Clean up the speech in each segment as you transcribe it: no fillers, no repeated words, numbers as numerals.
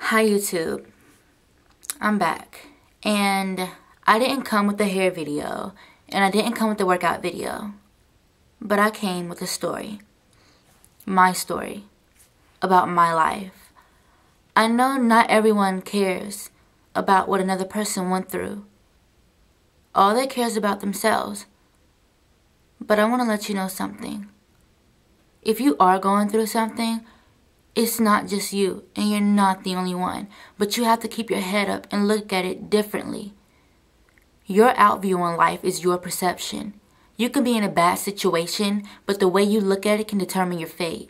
Hi YouTube, I'm back, and I didn't come with the hair video and I didn't come with the workout video, but I came with a story, my story about my life. I know not everyone cares about what another person went through. All they care is about themselves. But I want to let you know something. If you are going through something, it's not just you, and you're not the only one. But you have to keep your head up and look at it differently. Your outview on life is your perception. You can be in a bad situation, but the way you look at it can determine your fate.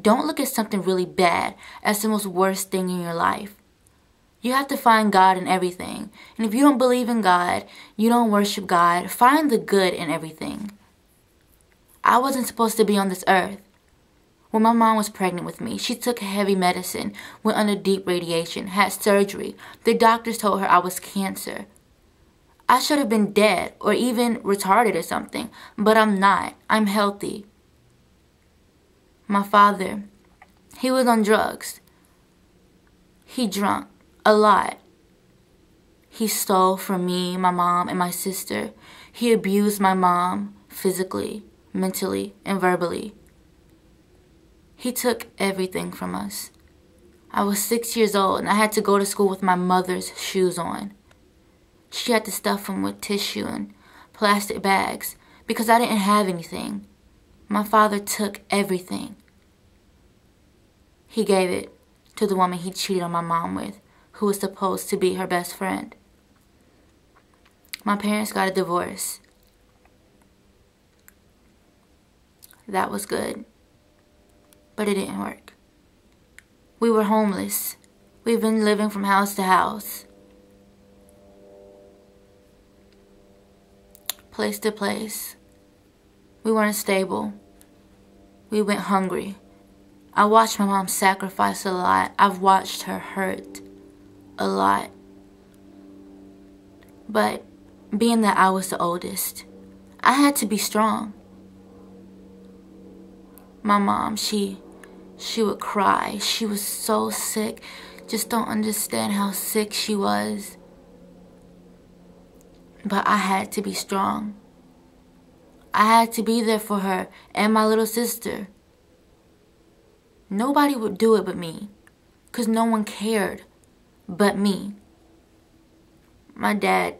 Don't look at something really bad as the most worst thing in your life. You have to find God in everything. And if you don't believe in God, you don't worship God, find the good in everything. I wasn't supposed to be on this earth. When my mom was pregnant with me, she took heavy medicine, went under deep radiation, had surgery. The doctors told her I was cancer. I should have been dead or even retarded or something, but I'm not. I'm healthy. My father, he was on drugs. He drank a lot. He stole from me, my mom, and my sister. He abused my mom physically, mentally, and verbally. He took everything from us. I was 6 years old and I had to go to school with my mother's shoes on. She had to stuff them with tissue and plastic bags because I didn't have anything. My father took everything. He gave it to the woman he cheated on my mom with, who was supposed to be her best friend. My parents got a divorce. That was good. But it didn't work. We were homeless. We've been living from house to house, place to place. We weren't stable. We went hungry. I watched my mom sacrifice a lot. I've watched her hurt a lot. But being that I was the oldest, I had to be strong. My mom, she would cry. She was so sick. Just don't understand how sick she was. But I had to be strong. I had to be there for her and my little sister. Nobody would do it but me, because no one cared but me. My dad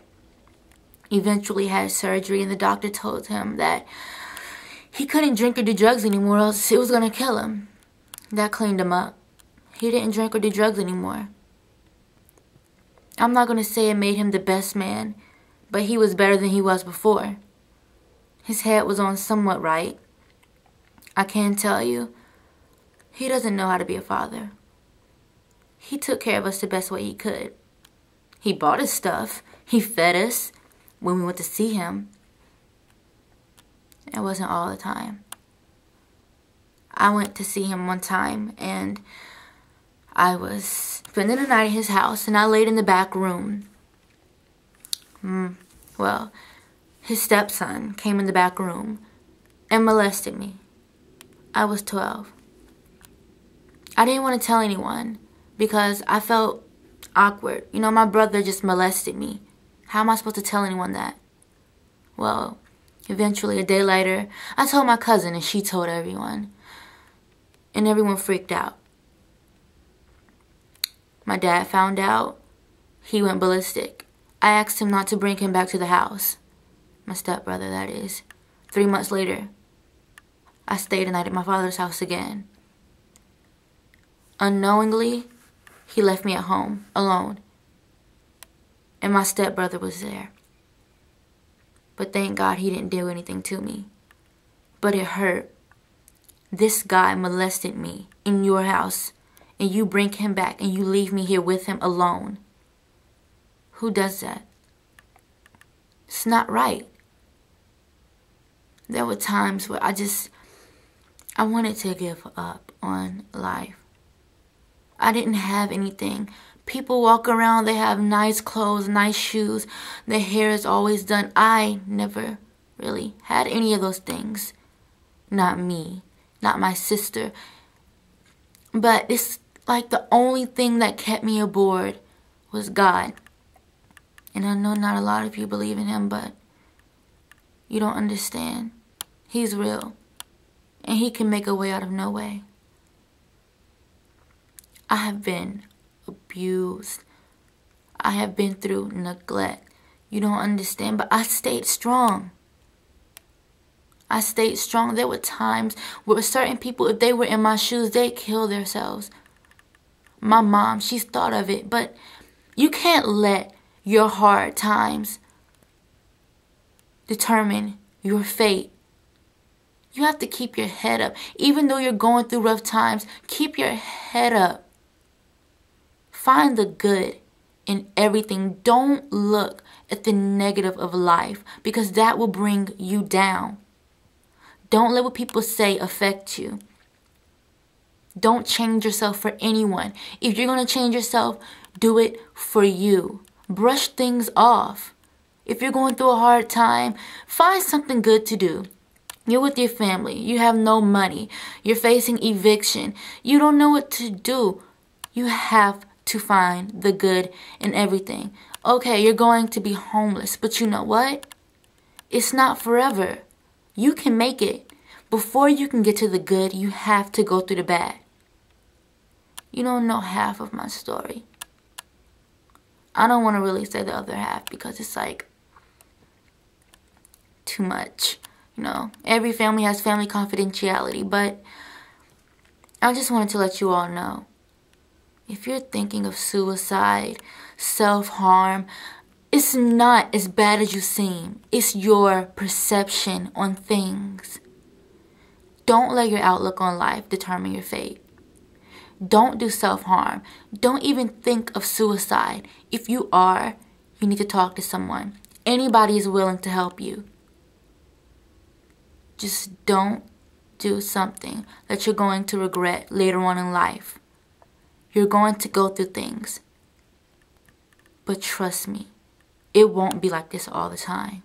eventually had surgery, and the doctor told him that he couldn't drink or do drugs anymore, else it was going to kill him. That cleaned him up. He didn't drink or do drugs anymore. I'm not going to say it made him the best man, but he was better than he was before. His head was on somewhat right. I can tell you, he doesn't know how to be a father. He took care of us the best way he could. He bought us stuff. He fed us when we went to see him. It wasn't all the time. I went to see him one time, and I was spending the night at his house, and I laid in the back room. Well, his stepson came in the back room and molested me. I was 12. I didn't want to tell anyone because I felt awkward. You know, my brother just molested me. How am I supposed to tell anyone that? Well, eventually, a day later, I told my cousin and she told everyone. And everyone freaked out. My dad found out. He went ballistic. I asked him not to bring him back to the house. My stepbrother, that is. 3 months later, I stayed a night at my father's house again. Unknowingly, he left me at home, alone. And my stepbrother was there. But thank God he didn't do anything to me. But it hurt. This guy molested me in your house, and you bring him back and you leave me here with him alone. Who does that? It's not right. There were times where I wanted to give up on life. I didn't have anything. People walk around, they have nice clothes, nice shoes, their hair is always done. I never really had any of those things. Not me, not my sister. But it's Like, the only thing that kept me aboard was God. And I know not a lot of you believe in him, but you don't understand. He's real. And he can make a way out of no way. I have been abused. I have been through neglect. You don't understand, but I stayed strong. I stayed strong. There were times where certain people, if they were in my shoes, they'd kill themselves. My mom, she's thought of it, but you can't let your hard times determine your fate. You have to keep your head up. Even though you're going through rough times, keep your head up. Find the good in everything. Don't look at the negative of life, because that will bring you down. Don't let what people say affect you. Don't change yourself for anyone. If you're going to change yourself, do it for you. Brush things off. If you're going through a hard time, find something good to do. You're with your family. You have no money. You're facing eviction. You don't know what to do. You have to find the good in everything. Okay, you're going to be homeless, but you know what? It's not forever. You can make it. Before you can get to the good, you have to go through the bad. You don't know half of my story. I don't want to really say the other half because it's like too much. You know, every family has family confidentiality, but I just wanted to let you all know. If you're thinking of suicide, self-harm, it's not as bad as you seem. It's your perception on things. Don't let your outlook on life determine your fate. Don't do self-harm. Don't even think of suicide. If you are, you need to talk to someone. Anybody is willing to help you. Just don't do something that you're going to regret later on in life. You're going to go through things. But trust me, it won't be like this all the time.